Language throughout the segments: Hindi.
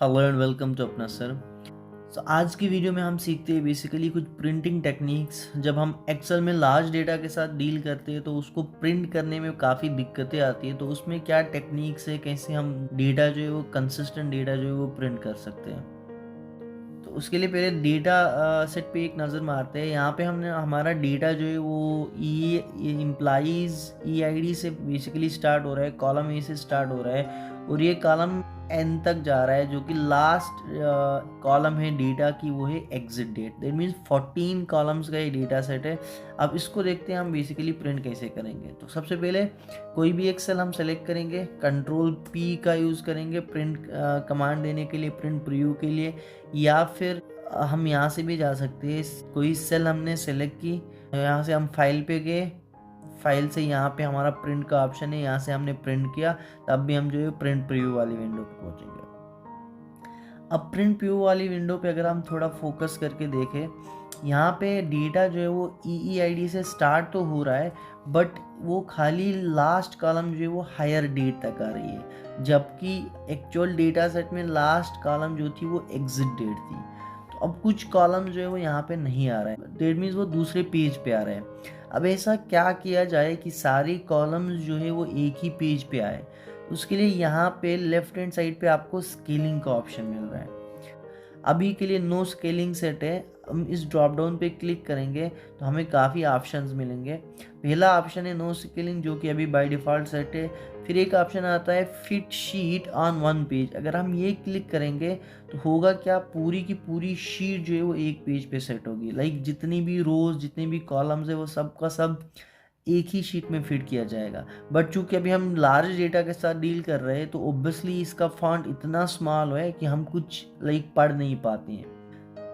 हेलो एंड वेलकम टू अपना सर। आज की वीडियो में हम सीखते हैं बेसिकली कुछ प्रिंटिंग टेक्निक्स। जब हम एक्सेल में लार्ज डेटा के साथ डील करते हैं तो उसको प्रिंट करने में काफ़ी दिक्कतें आती है, तो उसमें क्या टेक्निक्स है, कैसे हम डेटा जो है वो कंसिस्टेंट डेटा जो है वो प्रिंट कर सकते हैं। तो उसके लिए पहले डेटा सेट पे एक नज़र मारते हैं। यहाँ पे हमने हमारा डेटा जो है वो इम्प्लाइज EID से बेसिकली स्टार्ट हो रहा है, कॉलम ए से स्टार्ट हो रहा है और ये कॉलम एन तक जा रहा है, जो कि लास्ट कॉलम है डेटा की, वो है exit date. That means 14 columns का ये डेटा सेट है। अब इसको देखते हैं हम बेसिकली प्रिंट कैसे करेंगे। तो सबसे पहले कोई भी एक सेल हम सेलेक्ट करेंगे, Ctrl+P का यूज़ करेंगे प्रिंट कमांड देने के लिए, प्रिंट प्रीव्यू के लिए, या फिर हम यहाँ से भी जा सकते हैं। कोई सेल हमने सेलेक्ट की, यहाँ से हम फाइल पे गए, फाइल से यहाँ पे हमारा प्रिंट का ऑप्शन है, यहाँ से हमने प्रिंट किया, तब भी हम जो है प्रिंट प्रीव्यू वाली विंडो पे पहुँचेंगे। अब प्रिंट प्रीव्यू वाली विंडो पे अगर हम थोड़ा फोकस करके देखें, यहाँ पे डेटा जो है वो EID से स्टार्ट तो हो रहा है, बट वो खाली लास्ट कॉलम जो है वो हायर डेट तक आ रही है, जबकि एक्चुअल डेटा सेट में लास्ट कॉलम जो थी वो एग्जिट डेट थी। तो अब कुछ कॉलम जो है वो यहाँ पे नहीं आ रहा है, डेट मीन्स वो दूसरे पेज पे आ रहे हैं। अब ऐसा क्या किया जाए कि सारी कॉलम्स जो है वो एक ही पेज पे आए। उसके लिए यहाँ पे लेफ्ट हैंड साइड पे आपको स्केलिंग का ऑप्शन मिल रहा है। अभी के लिए नो स्केलिंग सेट है। हम इस ड्रॉप डाउन पे क्लिक करेंगे तो हमें काफ़ी ऑप्शंस मिलेंगे। पहला ऑप्शन है नो स्केलिंग, जो कि अभी बाय डिफ़ॉल्ट सेट है। फिर एक ऑप्शन आता है fit sheet on one page. अगर हम ये क्लिक करेंगे तो होगा क्या, पूरी की पूरी शीट जो है वो एक पेज पे सेट होगी। लाइक जितनी भी रोज, जितनी भी कॉलम्स है, वो सब का सब एक ही शीट में फिट किया जाएगा। बट चूंकि अभी हम लार्ज डेटा के साथ डील कर रहे हैं तो ऑब्वियसली इसका फॉन्ट इतना स्मॉल है कि हम कुछ पढ़ नहीं पाते हैं।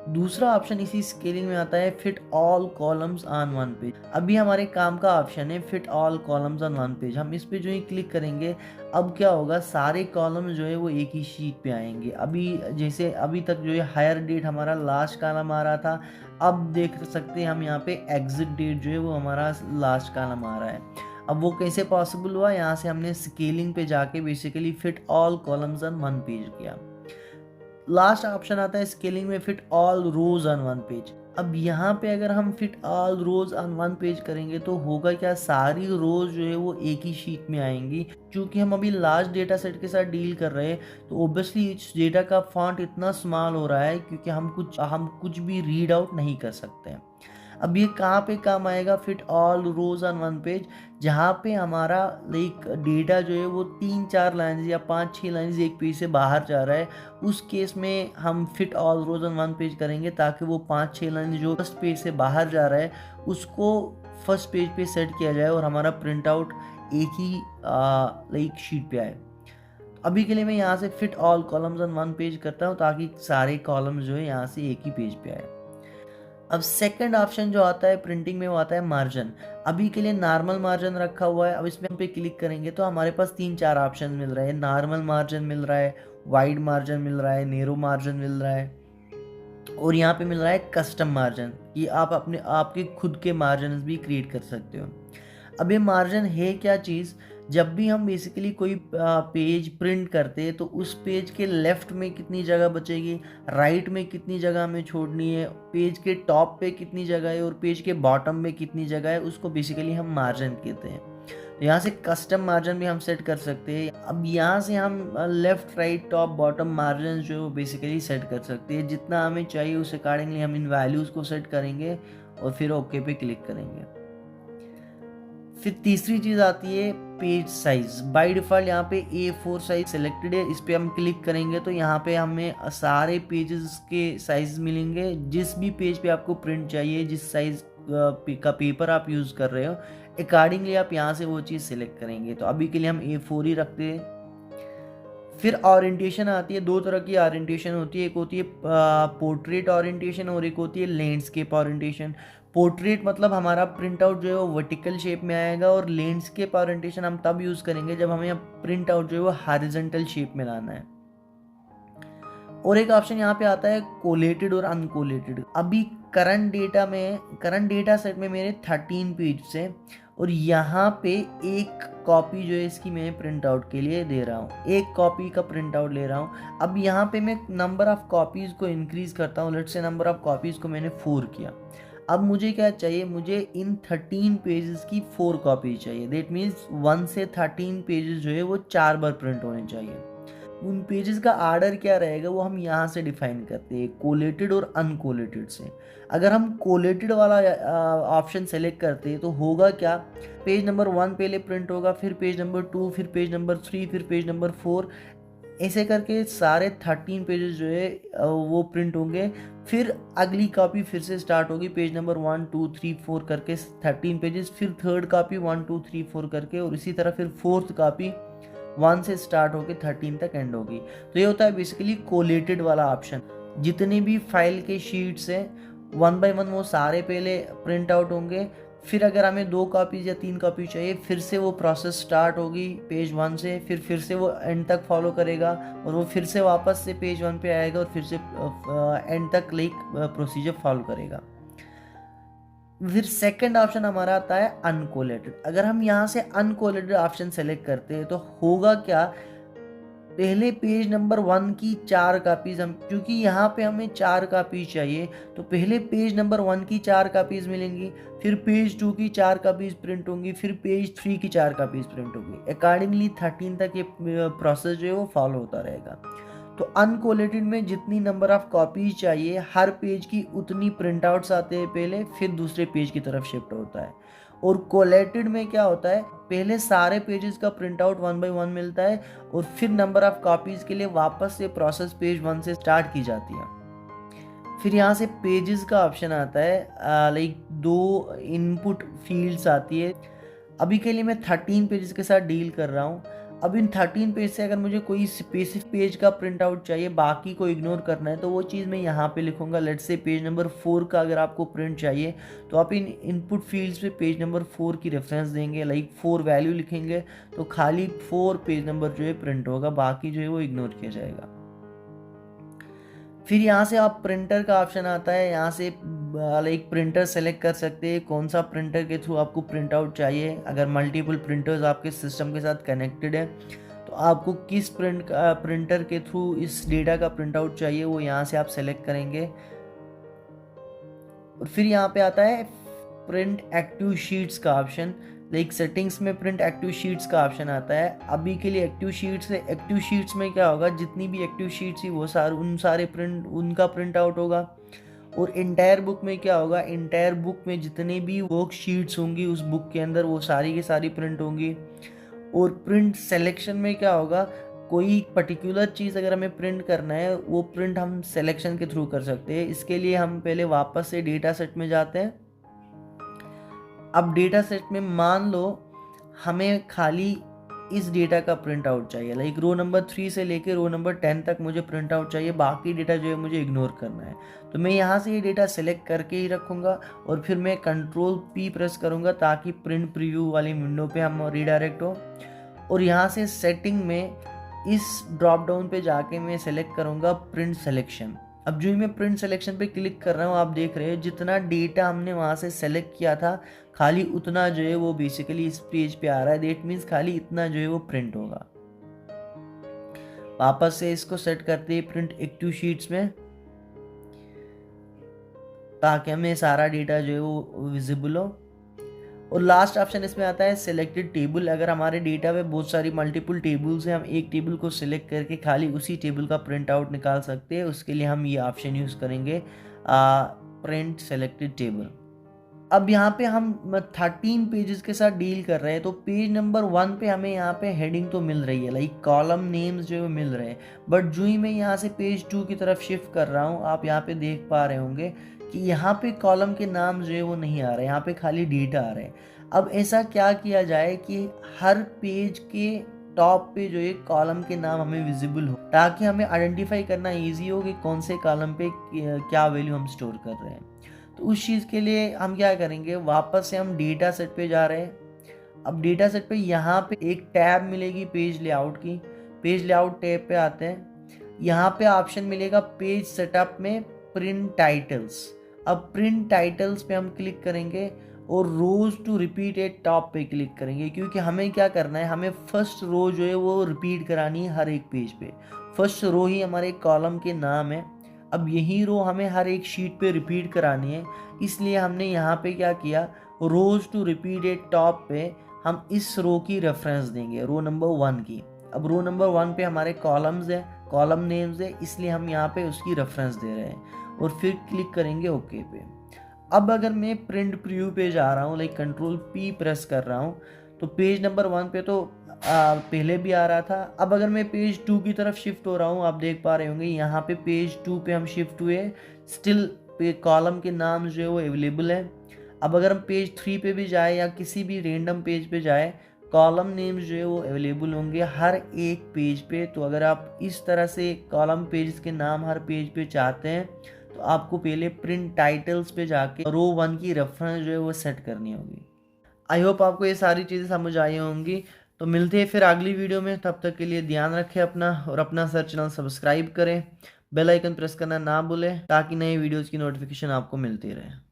दूसरा ऑप्शन इसी स्केलिंग में आता है fit all columns on one page. अभी हमारे काम का ऑप्शन है fit all columns on one page. हम इस पे जो ही क्लिक करेंगे, अब क्या होगा, सारे कॉलम जो है वो एक ही शीट पे आएंगे। अभी जैसे अभी तक जो है हायर डेट हमारा लास्ट कॉलम आ रहा था, अब देख सकते हैं हम यहाँ पे एग्जिट डेट जो है वो हमारा लास्ट कॉलम आ रहा है। अब वो कैसे पॉसिबल हुआ, यहाँ से हमने स्केलिंग पे जाके basically fit all columns on one page किया। लास्ट ऑप्शन आता है स्केलिंग में fit all rows on one page. अब यहाँ पे अगर हम fit all rows on one page करेंगे तो होगा क्या, सारी रोज जो है वो एक ही शीट में आएंगी। क्योंकि हम अभी लार्ज डेटा सेट के साथ डील कर रहे हैं तो ऑब्वियसली इस डेटा का फॉन्ट इतना स्मॉल हो रहा है क्योंकि हम कुछ भी रीड आउट नहीं कर सकते हैं। अब ये कहाँ पे काम आएगा, fit all rows on one page, जहाँ पे हमारा डेटा जो है वो 3-4 लाइन्स या 5-6 लाइन्स एक पेज से बाहर जा रहा है। उस केस में हम fit all rows on one page करेंगे ताकि वो 5-6 लाइन जो फर्स्ट पेज से बाहर जा रहा है उसको फर्स्ट पेज पे सेट किया जाए और हमारा प्रिंट आउट एक ही शीट पे आए। अभी के लिए मैं यहाँ से fit all columns on one page करता हूँ ताकि सारे कॉलम्स जो है यहाँ से एक ही पेज पे आए। अब सेकंड ऑप्शन जो आता है प्रिंटिंग में वो आता है मार्जिन। अभी के लिए नॉर्मल मार्जिन रखा हुआ है। अब इसमें हम पे क्लिक करेंगे तो हमारे पास 3-4 ऑप्शन मिल रहे हैं। नॉर्मल मार्जिन मिल रहा है, वाइड मार्जिन मिल रहा है, नेरो मार्जिन मिल रहा है, और यहाँ पे मिल रहा है कस्टम मार्जिन, कि आप अपने आपके खुद के मार्जिन भी क्रिएट कर सकते हो। अब ये मार्जिन है क्या चीज़, जब भी हम बेसिकली कोई पेज प्रिंट करते हैं तो उस पेज के लेफ्ट में कितनी जगह बचेगी, राइट में कितनी जगह हमें छोड़नी है, पेज के टॉप पे कितनी जगह है और पेज के बॉटम में कितनी जगह है, उसको बेसिकली हम मार्जिन कहते हैं। तो यहाँ से कस्टम मार्जिन भी हम सेट कर सकते हैं। अब यहाँ से हम left right top bottom margin जो बेसिकली सेट कर सकते हैं, जितना हमें चाहिए उस अकॉर्डिंगली हम इन वैल्यूज़ को सेट करेंगे और फिर ओके पे क्लिक करेंगे। फिर तीसरी चीज़ आती है पेज साइज। बाय डिफ़ॉल्ट यहाँ पे A4 साइज सेलेक्टेड है, इस पर हम क्लिक करेंगे तो यहाँ पे हमें सारे पेजेस के साइज मिलेंगे। जिस भी पेज पे आपको प्रिंट चाहिए, जिस साइज का पेपर आप यूज़ कर रहे हो, अकॉर्डिंगली आप यहाँ से वो चीज़ सेलेक्ट करेंगे। तो अभी के लिए हम A4 ही रखते हैं। फिर ओरिएंटेशन आती है, दो तरह की ओरिएंटेशन होती है, एक होती है पोर्ट्रेट ओरिएंटेशन और एक होती है लैंडस्केप ओरिएंटेशन। पोर्ट्रेट मतलब हमारा प्रिंट आउट जो है वो वर्टिकल शेप में आएगा, और लैंडस्केप ओरिएंटेशन हम तब यूज़ करेंगे जब हमें प्रिंट आउट जो है वो हॉरिजॉन्टल शेप में लाना है। और एक ऑप्शन यहाँ पे आता है कोलेटेड और अनकोलेटेड। अभी करंट डेटा सेट में मेरे 13 पेज से, और यहाँ पे एक कॉपी जो है इसकी मैं प्रिंट आउट के लिए दे रहा हूँ, एक कॉपी का प्रिंट आउट ले रहा हूँ। अब यहाँ पे मैं नंबर ऑफ़ कॉपीज़ को इंक्रीज़ करता हूँ। Let's say number of copies को मैंने 4 किया। अब मुझे क्या चाहिए, मुझे इन 13 पेजेस की 4 कॉपी चाहिए। दैट मीन्स 1 से 13 पेजेस जो है वो 4 बार प्रिंट होने चाहिए। उन पेजेस का आर्डर क्या रहेगा वो हम यहाँ से डिफाइन करते हैं, कोलेटेड और अनकोलेटेड से। अगर हम कोलेटेड वाला ऑप्शन सेलेक्ट करते हैं तो होगा क्या, पेज नंबर 1 पहले प्रिंट होगा, फिर पेज नंबर 2, फिर पेज नंबर 3, फिर पेज नंबर 4, ऐसे करके सारे 13 पेजेस जो है वो प्रिंट होंगे। फिर अगली कॉपी फिर से स्टार्ट होगी, पेज नंबर 1 2 3 4 करके 13 पेजेस, फिर थर्ड कॉपी 1 2 3 4 करके, और इसी तरह फिर फोर्थ कॉपी 1 से स्टार्ट होकर 13 तक एंड होगी। तो ये होता है बेसिकली कोलेटेड वाला ऑप्शन। जितने भी फाइल के शीट्स हैं 1 बाय 1 वो सारे पहले प्रिंट आउट होंगे। फिर अगर हमें 2 कॉपीज या 3 कॉपी चाहिए, फिर से वो प्रोसेस स्टार्ट होगी पेज 1 से, फिर से वो एंड तक फॉलो करेगा, और वो फिर से वापस से पेज 1 पे आएगा और फिर से एंड तक लाइक प्रोसीजर फॉलो करेगा। फिर सेकंड ऑप्शन हमारा आता है अनकोलेटेड। अगर हम यहाँ से अनकोलेटेड ऑप्शन सेलेक्ट करते हैं तो होगा क्या, पहले पेज नंबर 1 की 4 कापीज हम, क्योंकि यहाँ पे हमें 4 कापीज चाहिए, तो पहले पेज नंबर 1 की 4 कापीज मिलेंगी, फिर पेज 2 की 4 कापीज प्रिंट होंगी, फिर पेज 3 की 4 कापीज प्रिंट होंगी। अकॉर्डिंगली 13 तक ये प्रोसेस जो है वो फॉलो होता रहेगा। तो अनकोलेटेड में जितनी नंबर ऑफ कॉपीज चाहिए, हर पेज की उतनी प्रिंट आउट्स आते हैं पहले, फिर दूसरे पेज की तरफ शिफ्ट होता है। और कोलेटेड में क्या होता है, पहले सारे पेजेस का प्रिंट आउट 1 बाय 1 मिलता है, और फिर नंबर ऑफ कॉपीज के लिए वापस से प्रोसेस पेज 1 से स्टार्ट की जाती है। फिर यहाँ से पेजेस का ऑप्शन आता है, लाइक 2 इनपुट फील्ड्स आती है। अभी के लिए मैं 13 पेजेस के साथ डील कर रहा हूँ। अब इन 13 पेज से अगर मुझे कोई स्पेसिफिक पेज का प्रिंट आउट चाहिए, बाकी को इग्नोर करना है, तो वो चीज़ मैं यहाँ पे लिखूँगा। लेट्स से पेज नंबर 4 का अगर आपको प्रिंट चाहिए तो आप इन इनपुट फील्ड्स पे पेज नंबर 4 की रेफरेंस देंगे, लाइक 4 वैल्यू लिखेंगे, तो खाली 4 पेज नंबर जो है प्रिंट होगा, बाकी जो है वो इग्नोर किया जाएगा। फिर यहाँ से आप प्रिंटर का ऑप्शन आता है, यहाँ से लाइक प्रिंटर सेलेक्ट कर सकते हैं, कौन सा प्रिंटर के थ्रू आपको प्रिंट आउट चाहिए। अगर मल्टीपल प्रिंटर्स आपके सिस्टम के साथ कनेक्टेड है तो आपको किस प्रिंटर के थ्रू इस डेटा का प्रिंट आउट चाहिए, वो यहाँ से आप सेलेक्ट करेंगे। और फिर यहाँ पे आता है प्रिंट एक्टिव शीट्स का ऑप्शन, लाइक सेटिंग्स में प्रिंट एक्टिव शीट्स का ऑप्शन आता है। अभी के लिए एक्टिव शीट्स है, एक्टिव शीट्स में क्या होगा, जितनी भी एक्टिव शीट्स थी वो सारे उनका प्रिंट आउट होगा। और इंटायर बुक में क्या होगा, इंटायर बुक में जितने भी वर्क शीट्स होंगी उस बुक के अंदर वो सारी की सारी प्रिंट होंगी। और प्रिंट सिलेक्शन में क्या होगा, कोई पर्टिकुलर चीज़ अगर हमें प्रिंट करना है वो प्रिंट हम सिलेक्शन के थ्रू कर सकते हैं। इसके लिए हम पहले वापस से डेटा सेट में जाते हैं। अब डेटा सेट में मान लो हमें खाली इस डेटा का प्रिंट आउट चाहिए, लाइक रो नंबर 3 से लेकर रो नंबर 10 तक मुझे प्रिंट आउट चाहिए, बाकी डेटा जो है मुझे इग्नोर करना है। तो मैं यहाँ से ये डेटा सेलेक्ट करके ही रखूँगा, और फिर मैं Ctrl+P प्रेस करूँगा ताकि प्रिंट प्रीव्यू वाली विंडो पे हम रीडायरेक्ट हो। और यहाँ से सेटिंग में इस ड्रॉप डाउन पे जाके मैं सेलेक्ट करूँगा प्रिंट सिलेक्शन। अब जो ही मैं प्रिंट सिलेक्शन पे क्लिक कर रहा हूँ, आप देख रहे हो जितना डेटा हमने वहाँ से सेलेक्ट किया था खाली उतना जो है वो बेसिकली इस पेज पे आ रहा है। दैट मीन्स खाली इतना जो है वो प्रिंट होगा। वापस से इसको सेट करते हैं प्रिंट एक्टिव शीट्स में, ताकि हमें सारा डेटा जो है वो विजिबल हो। और लास्ट ऑप्शन इसमें आता है सिलेक्टेड टेबल। अगर हमारे डेटा पे बहुत सारी मल्टीपल टेबल्स हैं, हम एक टेबल को सिलेक्ट करके खाली उसी टेबल का प्रिंट आउट निकाल सकते हैं। उसके लिए हम ये ऑप्शन यूज़ करेंगे, प्रिंट सेलेक्टेड टेबल। अब यहाँ पे हम 13 पेजेस के साथ डील कर रहे हैं, तो पेज नंबर 1 पे हमें यहाँ पे हेडिंग तो मिल रही है, लाइक कॉलम नेम्स जो है मिल रहे हैं। बट जो ही मैं यहाँ से पेज 2 की तरफ शिफ्ट कर रहा हूँ, आप यहाँ पे देख पा रहे होंगे कि यहाँ पे कॉलम के नाम जो है वो नहीं आ रहे, यहाँ पे खाली डेटा आ रहे हैं। अब ऐसा क्या किया जाए कि हर पेज के टॉप पे जो है कॉलम के नाम हमें विजिबल हो, ताकि हमें आइडेंटिफाई करना ईजी हो कि कौन से कॉलम पे क्या वैल्यू हम स्टोर कर रहे हैं। तो उस चीज़ के लिए हम क्या करेंगे, वापस से हम डेटा सेट पे जा रहे हैं। अब डेटा सेट पे यहाँ पे एक टैब मिलेगी पेज लेआउट की, पेज लेआउट टैब पे आते हैं। यहाँ पे ऑप्शन मिलेगा पेज सेटअप में प्रिंट टाइटल्स। अब प्रिंट टाइटल्स पे हम क्लिक करेंगे और रोज़ टू रिपीट एट टॉप पे क्लिक करेंगे, क्योंकि हमें क्या करना है, हमें फर्स्ट रो जो है वो रिपीट करानी है हर एक पेज पे। फर्स्ट रो ही हमारे कॉलम के नाम है। अब यही रो हमें हर एक शीट पे रिपीट करानी है, इसलिए हमने यहाँ पे क्या किया, रोज़ टू रिपीट एट टॉप पे हम इस रो की रेफरेंस देंगे, रो नंबर 1 की। अब रो नंबर 1 पे हमारे कॉलम्स है, कॉलम नेम्स है, इसलिए हम यहाँ पे उसकी रेफरेंस दे रहे हैं और फिर क्लिक करेंगे ओके पे। अब अगर मैं प्रिंट प्रीव्यू पे जा रहा हूँ, लाइक कंट्रोल पी प्रेस कर रहा हूँ, तो पेज नंबर 1 पे तो पहले भी आ रहा था। अब अगर मैं पेज 2 की तरफ शिफ्ट हो रहा हूँ, आप देख पा रहे होंगे यहाँ पे पेज 2 पे हम शिफ्ट हुए, स्टिल पे कॉलम के नाम जो है वो अवेलेबल है। अब अगर हम पेज 3 पे भी जाए या किसी भी रेंडम पेज पे जाए, कॉलम नेम्स जो है वो अवेलेबल होंगे हर एक पेज पे। तो अगर आप इस तरह से कॉलम पेज के नाम हर पेज पे चाहते हैं, तो आपको पहले प्रिंट टाइटल्स पे जाके रो 1 की रेफरेंस जो है वो सेट करनी होगी। आई होप आपको ये सारी चीज़ें समझ आई होंगी। तो मिलते हैं फिर अगली वीडियो में, तब तक के लिए ध्यान रखें अपना, और अपना सर्च चैनल सब्सक्राइब करें, बेल आइकन प्रेस करना ना भूलें, ताकि नए वीडियोज़ की नोटिफिकेशन आपको मिलती रहे।